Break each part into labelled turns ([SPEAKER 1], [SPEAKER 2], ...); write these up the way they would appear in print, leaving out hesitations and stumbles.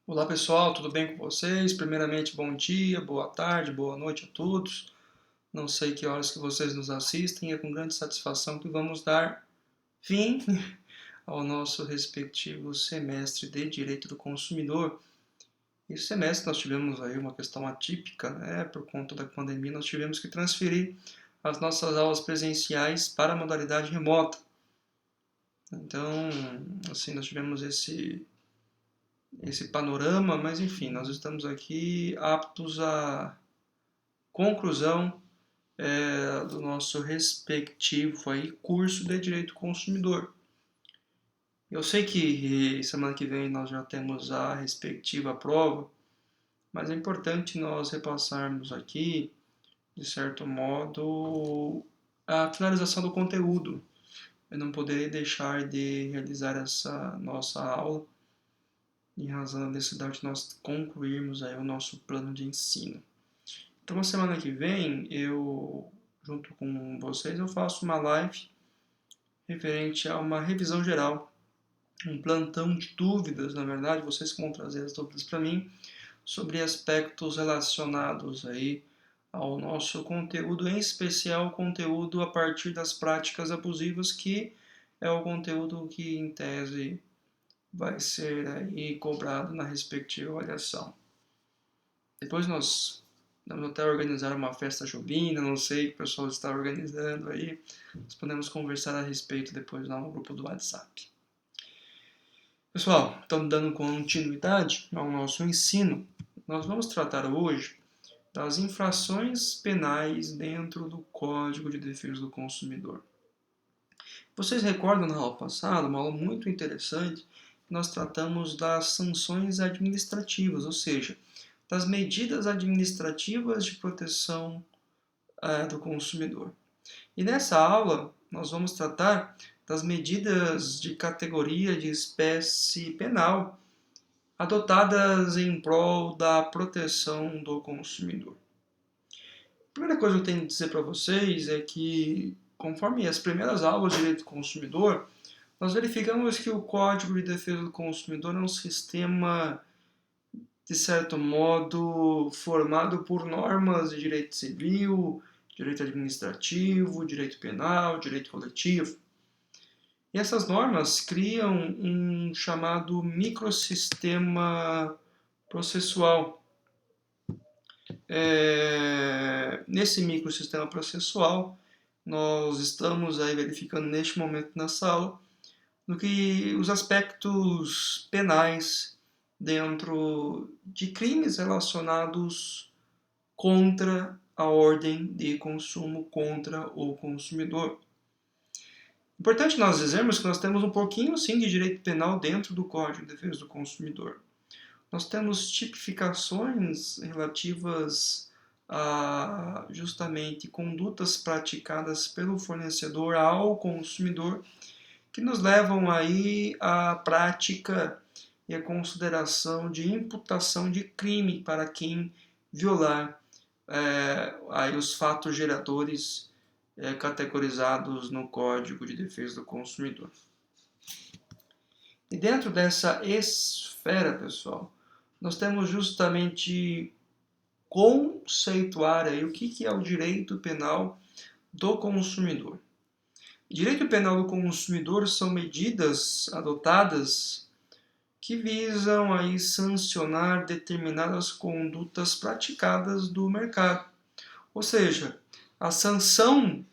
[SPEAKER 1] Olá pessoal, tudo bem com vocês? Primeiramente, bom dia, boa tarde, boa noite a todos. Não sei que horas que vocês nos assistem, é com grande satisfação que vamos dar fim ao nosso respectivo semestre de Direito do Consumidor. Esse semestre nós tivemos aí uma questão atípica, né? Por conta da pandemia, nós tivemos que transferir as nossas aulas presenciais para a modalidade remota. Então, assim, nós tivemos esse panorama, mas enfim, nós estamos aqui aptos à conclusão do nosso respectivo aí, curso de Direito Consumidor. Eu sei que semana que vem nós já temos a respectiva prova, mas é importante nós repassarmos aqui, de certo modo, a finalização do conteúdo. Eu não poderei deixar de realizar essa nossa aula em razão da necessidade de nós concluirmos aí o nosso plano de ensino. Então, na semana que vem, junto com vocês, eu faço uma live referente a uma revisão geral, um plantão de dúvidas, na verdade, vocês vão trazer as dúvidas para mim sobre aspectos relacionados aí ao nosso conteúdo, em especial o conteúdo a partir das práticas abusivas, que é o conteúdo que, em tese, vai ser aí cobrado na respectiva avaliação. Depois nós vamos até organizar uma festa junina, não sei o que o pessoal está organizando aí. Nós podemos conversar a respeito depois lá no grupo do WhatsApp. Pessoal, estamos dando continuidade ao nosso ensino. Nós vamos tratar hoje das infrações penais dentro do Código de Defesa do Consumidor. Vocês recordam na aula passada, uma aula muito interessante, nós tratamos das sanções administrativas, ou seja, das medidas administrativas de proteção do consumidor. E nessa aula, nós vamos tratar das medidas de categoria de espécie penal adotadas em prol da proteção do consumidor. A primeira coisa que eu tenho que dizer para vocês é que, conforme as primeiras aulas de direito do consumidor, nós verificamos que o Código de Defesa do Consumidor é um sistema, de certo modo, formado por normas de direito civil, direito administrativo, direito penal, direito coletivo. E essas normas criam um chamado microsistema processual. Nesse microsistema processual, nós estamos aí verificando neste momento na sala no que os aspectos penais dentro de crimes relacionados contra a ordem de consumo, contra o consumidor. Importante nós dizermos que nós temos um pouquinho sim de direito penal dentro do Código de Defesa do Consumidor. Nós temos tipificações relativas a justamente condutas praticadas pelo fornecedor ao consumidor que nos levam aí à prática e à consideração de imputação de crime para quem violar aí os fatos geradores categorizados no Código de Defesa do Consumidor. E dentro dessa esfera, pessoal, nós temos justamente conceituar aí o que é o direito penal do consumidor. Direito penal do consumidor são medidas adotadas que visam aí sancionar determinadas condutas praticadas do mercado. Ou seja, a sanção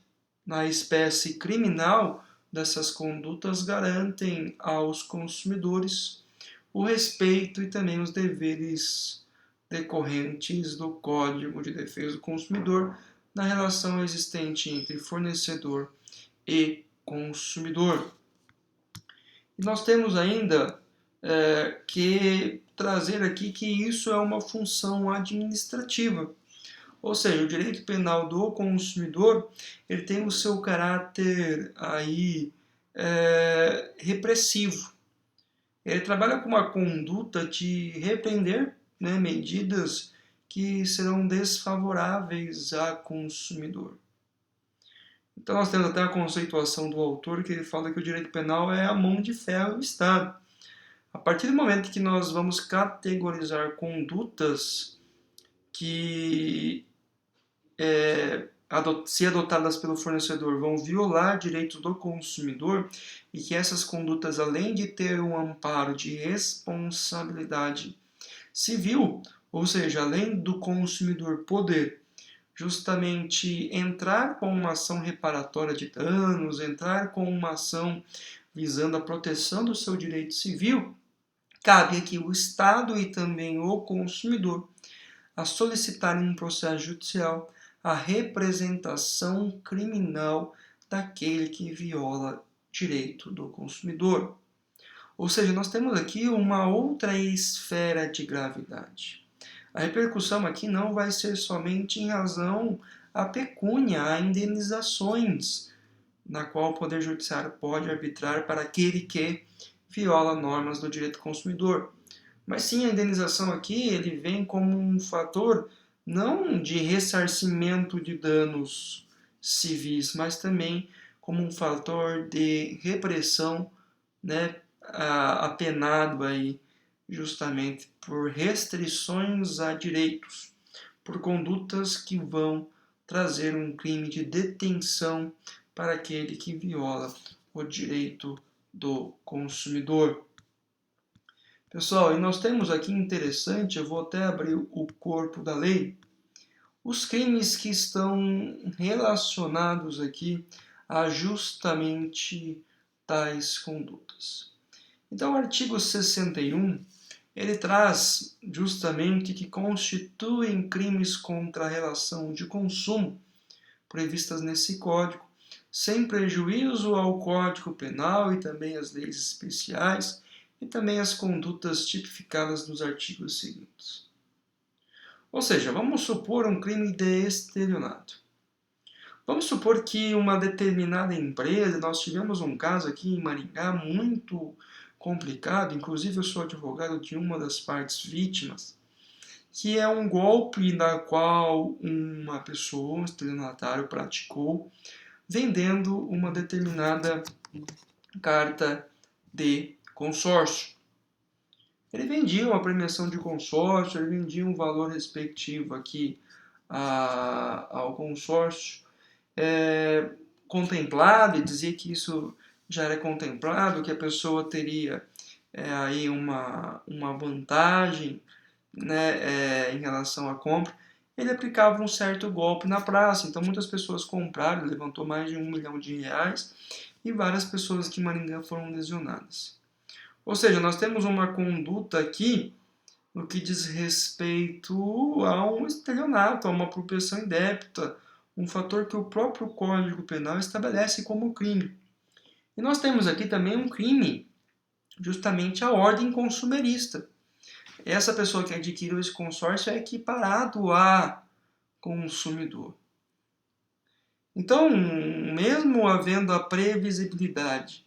[SPEAKER 1] na espécie criminal dessas condutas garantem aos consumidores o respeito e também os deveres decorrentes do Código de Defesa do Consumidor na relação existente entre fornecedor e consumidor. E nós temos ainda que trazer aqui que isso é uma função administrativa. Ou seja, o direito penal do consumidor ele tem o seu caráter aí repressivo. Ele trabalha com uma conduta de repreender medidas que serão desfavoráveis a consumidor. Então nós temos até a conceituação do autor que ele fala que o direito penal é a mão de ferro do Estado. A partir do momento que nós vamos categorizar condutas que, se adotadas pelo fornecedor, vão violar direitos do consumidor e que essas condutas, além de ter um amparo de responsabilidade civil, ou seja, além do consumidor poder justamente entrar com uma ação reparatória de danos, entrar com uma ação visando a proteção do seu direito civil, cabe aqui o Estado e também o consumidor a solicitarem um processo judicial a representação criminal daquele que viola direito do consumidor. Ou seja, nós temos aqui uma outra esfera de gravidade. A repercussão aqui não vai ser somente em razão à pecúnia, a indenizações, na qual o Poder Judiciário pode arbitrar para aquele que viola normas do direito do consumidor. Mas sim, a indenização aqui ele vem como um fator não de ressarcimento de danos civis, mas também como um fator de repressão, né, apenado aí justamente por restrições a direitos, por condutas que vão trazer um crime de detenção para aquele que viola o direito do consumidor. Pessoal, e nós temos aqui interessante, eu vou até abrir o corpo da lei, os crimes que estão relacionados aqui a justamente tais condutas. Então, o artigo 61, ele traz justamente que constituem crimes contra a relação de consumo previstas nesse código, sem prejuízo ao Código Penal e também às leis especiais e também as condutas tipificadas nos artigos seguintes. Ou seja, vamos supor um crime de estelionato. Vamos supor que uma determinada empresa, nós tivemos um caso aqui em Maringá muito complicado, inclusive eu sou advogado de uma das partes vítimas, que é um golpe na qual uma pessoa, um estelionatário, praticou vendendo uma determinada carta de consórcio. Ele vendia uma premiação de consórcio, ele vendia um valor respectivo aqui ao consórcio, contemplado, e dizia que isso já era contemplado, que a pessoa teria aí uma vantagem, né, em relação à compra. Ele aplicava um certo golpe na praça, então muitas pessoas compraram, levantou mais de R$1 milhão e várias pessoas aqui em Maringá foram lesionadas. Ou seja, nós temos uma conduta aqui no que diz respeito a um estelionato, a uma apropriação indébita, um fator que o próprio Código Penal estabelece como crime. E nós temos aqui também um crime, justamente a ordem consumerista. Essa pessoa que adquiriu esse consórcio é equiparado a consumidor. Então, mesmo havendo a previsibilidade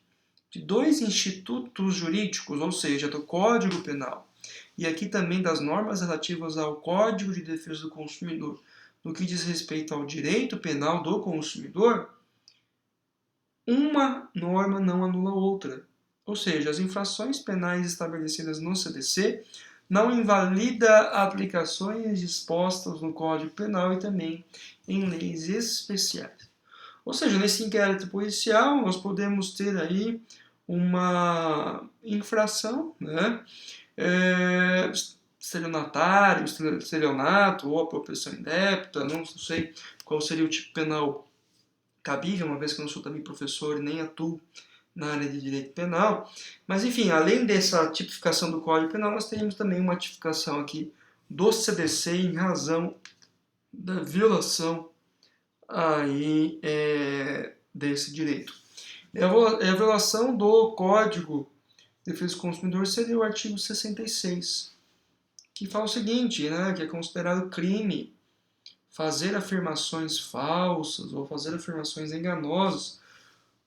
[SPEAKER 1] de dois institutos jurídicos, ou seja, do Código Penal, e aqui também das normas relativas ao Código de Defesa do Consumidor, no que diz respeito ao direito penal do consumidor, uma norma não anula a outra. Ou seja, as infrações penais estabelecidas no CDC não invalida aplicações dispostas no Código Penal e também em leis especiais. Ou seja, nesse inquérito policial nós podemos ter aí uma infração, né? Estelionato ou apropriação indébita, não sei qual seria o tipo penal cabível, uma vez que eu não sou também professor e nem atuo na área de direito penal. Mas, enfim, além dessa tipificação do Código Penal, nós teríamos também uma tipificação aqui do CDC em razão da violação aí, desse direito. A violação do Código de Defesa do Consumidor seria o artigo 66, que fala o seguinte, né, que é considerado crime fazer afirmações falsas ou fazer afirmações enganosas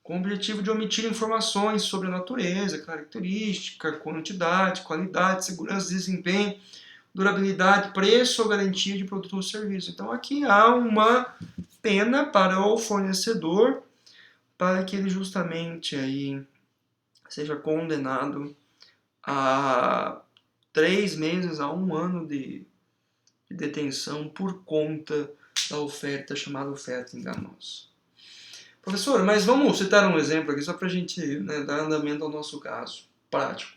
[SPEAKER 1] com o objetivo de omitir informações sobre a natureza, característica, quantidade, qualidade, segurança, desempenho, durabilidade, preço ou garantia de produto ou serviço. Então aqui há uma pena para o fornecedor para que ele justamente aí seja condenado a 3 meses a 1 ano de detenção por conta da oferta chamada oferta enganosa. Professor, mas vamos citar um exemplo aqui só para a gente, né, dar andamento ao nosso caso prático.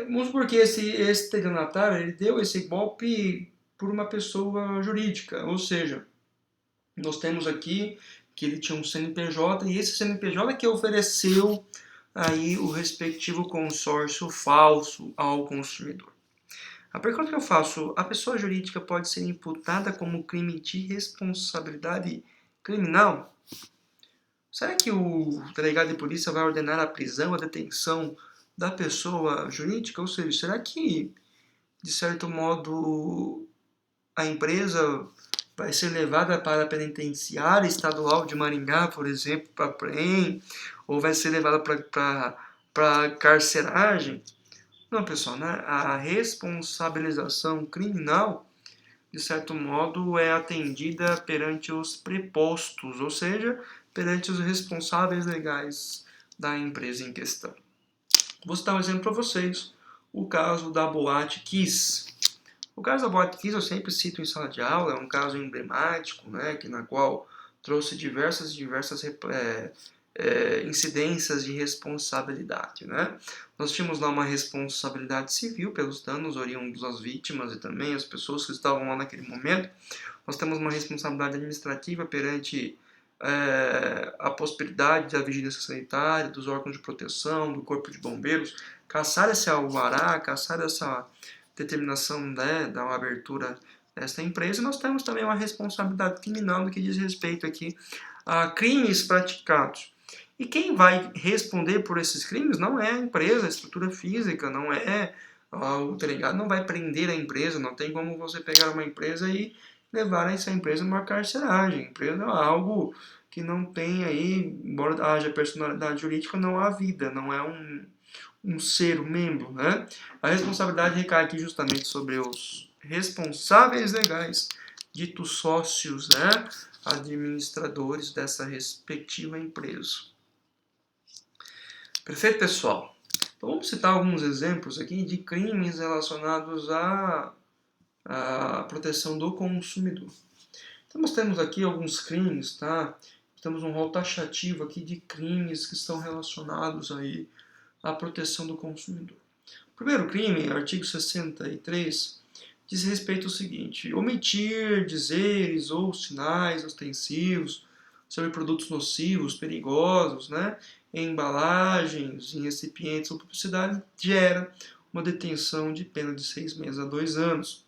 [SPEAKER 1] Vamos supor que esse estelionatário ele deu esse golpe por uma pessoa jurídica, ou seja, nós temos aqui que ele tinha um CNPJ e esse CNPJ que ofereceu aí o respectivo consórcio falso ao consumidor. A pergunta que eu faço, a pessoa jurídica pode ser imputada como crime de responsabilidade criminal? Será que o delegado de polícia vai ordenar a prisão, a detenção da pessoa jurídica? Ou seja, será que, de certo modo, a empresa vai ser levada para a penitenciária estadual de Maringá, por exemplo, para PREM, ou vai ser levada para carceragem? Não, pessoal, né? A responsabilização criminal, de certo modo, é atendida perante os prepostos, ou seja, perante os responsáveis legais da empresa em questão. Vou citar um exemplo para vocês, o caso da Boate Kiss. O caso da Boate Kiss eu sempre cito em sala de aula, é um caso emblemático, né, na qual trouxe diversas incidências de responsabilidade. Né? Nós tínhamos lá uma responsabilidade civil pelos danos oriundos às vítimas e também as pessoas que estavam lá naquele momento. Nós temos uma responsabilidade administrativa perante a possibilidade da vigilância sanitária, dos órgãos de proteção, do corpo de bombeiros, caçar esse alvará, caçar essa determinação, né, da abertura desta empresa. Nós temos também uma responsabilidade criminal no que diz respeito aqui a crimes praticados. E quem vai responder por esses crimes não é a empresa, a estrutura física, não é o delegado, não vai prender a empresa, não tem como você pegar uma empresa e levar essa empresa numa carceragem. A empresa é algo que não tem aí, embora haja personalidade jurídica, não há vida, não é um ser, um membro, né? A responsabilidade recai aqui justamente sobre os responsáveis legais, ditos sócios, né? Administradores dessa respectiva empresa. Perfeito, pessoal? Então vamos citar alguns exemplos aqui de crimes relacionados à proteção do consumidor. Então nós temos aqui alguns crimes, tá? Temos um rol taxativo aqui de crimes que estão relacionados aí à proteção do consumidor. O primeiro crime, artigo 63, diz respeito ao seguinte: omitir dizeres ou sinais ostensivos sobre produtos nocivos, perigosos, né, em embalagens, em recipientes ou publicidade, gera uma detenção de pena de 6 meses a 2 anos.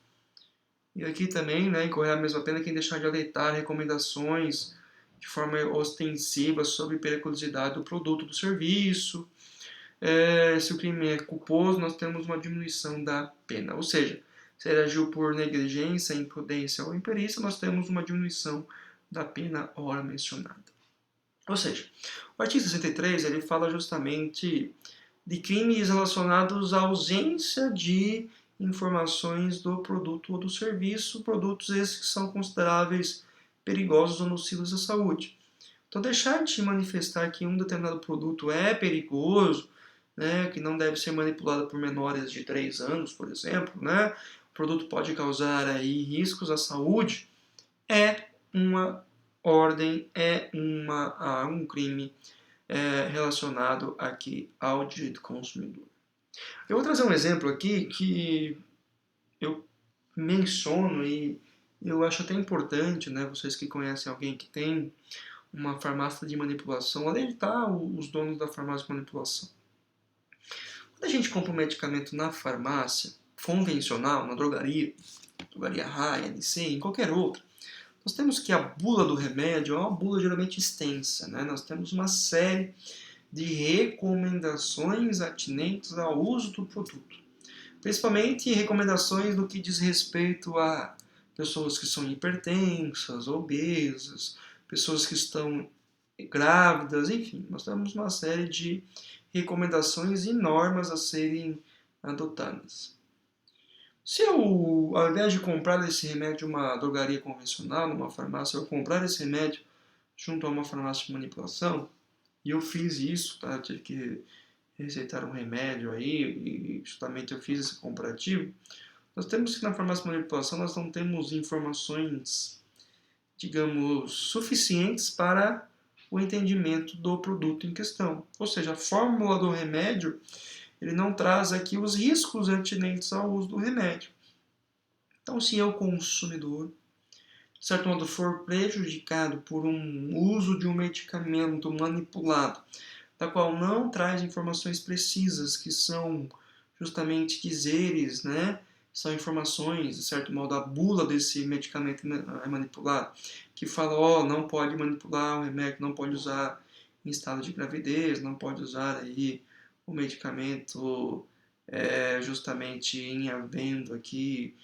[SPEAKER 1] E aqui também, né, incorrerá a mesma pena quem deixar de aleitar recomendações de forma ostensiva sobre periculosidade do produto ou do serviço. Se o crime é culposo, nós temos uma diminuição da pena. Ou seja, se ele agiu por negligência, imprudência ou imperícia, nós temos uma diminuição da pena ora mencionada. Ou seja, o artigo 63 ele fala justamente de crimes relacionados à ausência de informações do produto ou do serviço, produtos esses que são consideráveis perigosos ou nocivos à saúde. Então, deixar de manifestar que um determinado produto é perigoso, né, que não deve ser manipulado por menores de 3 anos, por exemplo, né, o produto pode causar aí riscos à saúde, é uma ordem, é um crime relacionado aqui ao direito do consumidor. Eu vou trazer um exemplo aqui que eu menciono e eu acho até importante, né, vocês que conhecem alguém que tem uma farmácia de manipulação, alertar os donos da farmácia de manipulação. Quando a gente compra um medicamento na farmácia convencional, na drogaria Raia, NC, em qualquer outra, nós temos que a bula do remédio é uma bula geralmente extensa, né? Nós temos uma série de recomendações atinentes ao uso do produto. Principalmente recomendações no que diz respeito a pessoas que são hipertensas, obesas, pessoas que estão grávidas, enfim, nós temos uma série de recomendações e normas a serem adotadas. Se eu, ao invés de comprar esse remédio em uma drogaria convencional, numa farmácia, eu comprar esse remédio junto a uma farmácia de manipulação, e eu fiz isso, tá? Eu tive que receitaram um remédio aí, e justamente eu fiz esse comparativo, nós temos que na farmácia de manipulação nós não temos informações, digamos, suficientes para o entendimento do produto em questão. Ou seja, a fórmula do remédio, ele não traz aqui os riscos atinentes ao uso do remédio. Então, se eu, consumidor, de certo modo, for prejudicado por um uso de um medicamento manipulado, da qual não traz informações precisas, que são justamente dizeres, né? São informações, de certo modo, a bula desse medicamento é manipulado, que fala, não pode manipular o remédio, não pode usar em estado de gravidez, não pode usar aí o medicamento justamente em havendo aqui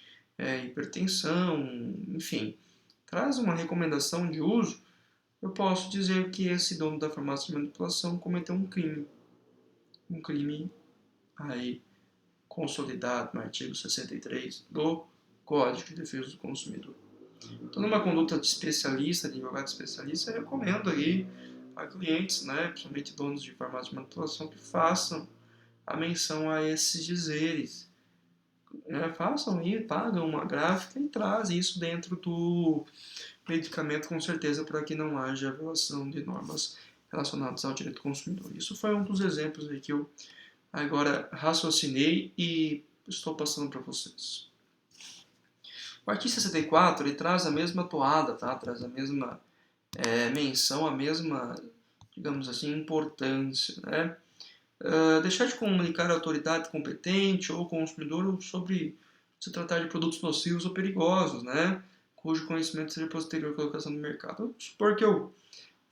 [SPEAKER 1] hipertensão, enfim, traz uma recomendação de uso, eu posso dizer que esse dono da farmácia de manipulação cometeu um crime aí consolidado no artigo 63 do Código de Defesa do Consumidor. Então, numa conduta de especialista, de advogado especialista, eu recomendo aí a clientes, né, principalmente donos de farmácia de manipulação, que façam a menção a esses dizeres. Façam aí, pagam uma gráfica e trazem isso dentro do medicamento, com certeza, para que não haja violação de normas relacionadas ao direito do consumidor. Isso foi um dos exemplos aí que eu agora raciocinei e estou passando para vocês. O artigo 64, ele traz a mesma toada, tá? Traz a mesma menção, a mesma, digamos assim, importância, né? Deixar de comunicar à autoridade competente ou consumidor sobre se tratar de produtos nocivos ou perigosos, né? Cujo conhecimento seja posterior à colocação no mercado. Vamos supor que eu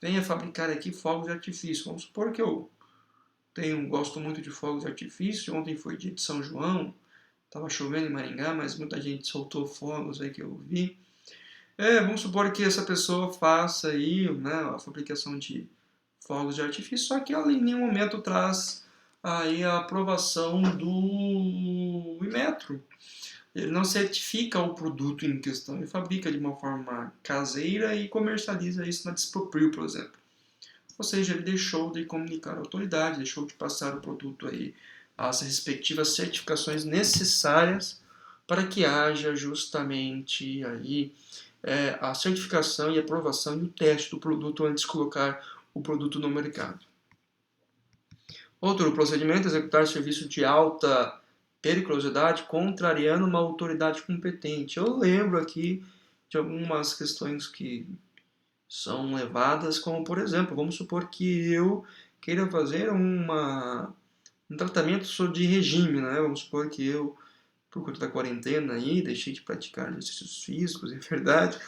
[SPEAKER 1] venha fabricar aqui fogos de artifício. Vamos supor que eu gosto muito de fogos de artifício. Ontem foi dia de São João, estava chovendo em Maringá, mas muita gente soltou fogos aí que eu vi. Vamos supor que essa pessoa faça aí, né, a fabricação de fogos de artifício, só que ela em nenhum momento traz aí a aprovação do Inmetro. Ele não certifica o produto em questão, ele fabrica de uma forma caseira e comercializa isso na Desproprio, por exemplo. Ou seja, ele deixou de comunicar à autoridade, deixou de passar o produto aí às respectivas certificações necessárias para que haja justamente aí a certificação e aprovação e o teste do produto antes de colocar o produto no mercado. Outro procedimento é executar serviço de alta periculosidade contrariando uma autoridade competente. Eu lembro aqui de algumas questões que são levadas, como por exemplo, vamos supor que eu queira fazer um tratamento de regime, né? Vamos supor que eu, por conta da quarentena aí, deixei de praticar exercícios físicos, é verdade,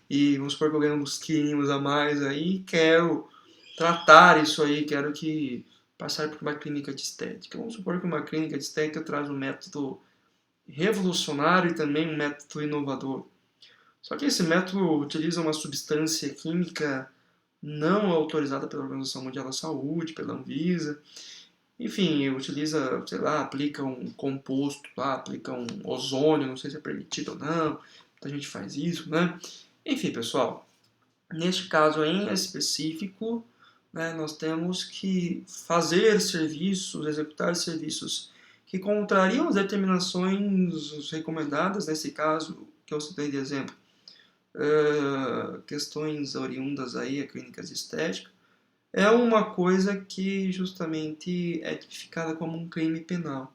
[SPEAKER 1] e vamos supor que eu ganho uns quilinhos a mais aí, quero tratar isso aí, quero que passar por uma clínica de estética. Vamos supor que uma clínica de estética traz um método revolucionário e também um método inovador. Só que esse método utiliza uma substância química não autorizada pela Organização Mundial da Saúde, pela Anvisa. Enfim, utiliza, sei lá, aplica um composto lá, aplica um ozônio, não sei se é permitido ou não. Muita gente faz isso, né? Enfim, pessoal, neste caso em específico, né, nós temos que fazer serviços, executar serviços que contrariam as determinações recomendadas, nesse caso que eu citei de exemplo, questões oriundas aí a clínicas de estética, é uma coisa que justamente é tipificada como um crime penal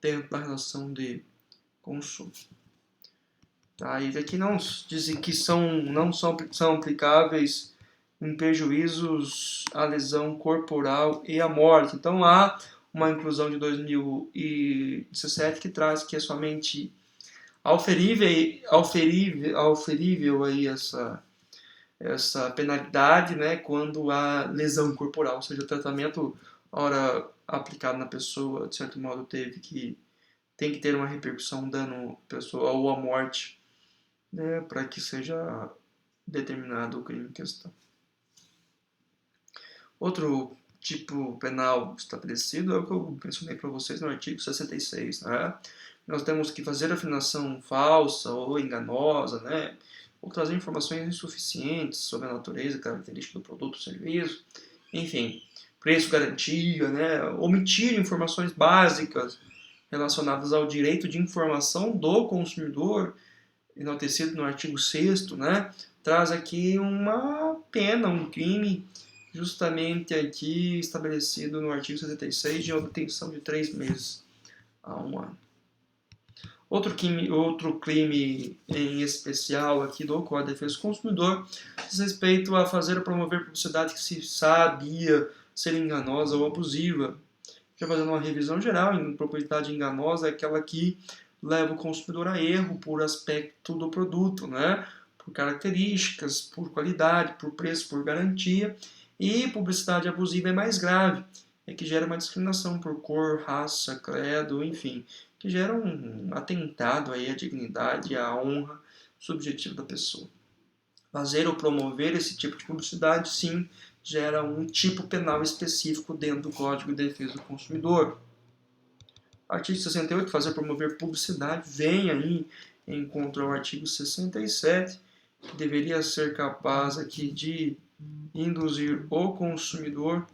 [SPEAKER 1] dentro da relação de consumo. Tá? E aqui não dizem que não são aplicáveis em prejuízos à lesão corporal e à morte. Então há uma inclusão de 2017 que traz que é somente auferível aí essa penalidade, né, quando há lesão corporal, ou seja, o tratamento, ora aplicado na pessoa, de certo modo, tem que ter uma repercussão, um dano pessoal ou a morte, né, para que seja determinado o crime em questão. Outro tipo penal estabelecido é o que eu mencionei para vocês no artigo 66, né? Nós temos que fazer afirmação falsa ou enganosa, né? Ou trazer informações insuficientes sobre a natureza e característica do produto ou serviço. Enfim, preço, garantia, né? Omitir informações básicas relacionadas ao direito de informação do consumidor, enaltecido no artigo 6º, né? Traz aqui uma pena, um crime, justamente aqui estabelecido no artigo 76, de detenção de 3 meses a 1 ano. Outro crime em especial aqui do Código de Defesa do Consumidor diz respeito a fazer ou promover publicidade que se sabia ser enganosa ou abusiva. Já fazendo uma revisão geral, em publicidade enganosa é aquela que leva o consumidor a erro por aspecto do produto, né? Por características, por qualidade, por preço, por garantia. E publicidade abusiva é mais grave, é que gera uma discriminação por cor, raça, credo, enfim, que gera um atentado aí à dignidade e à honra subjetiva da pessoa. Fazer ou promover esse tipo de publicidade, sim, gera um tipo penal específico dentro do Código de Defesa do Consumidor. Artigo 68, fazer ou promover publicidade, vem aí contra o artigo 67, que deveria ser capaz aqui de induzir o consumidor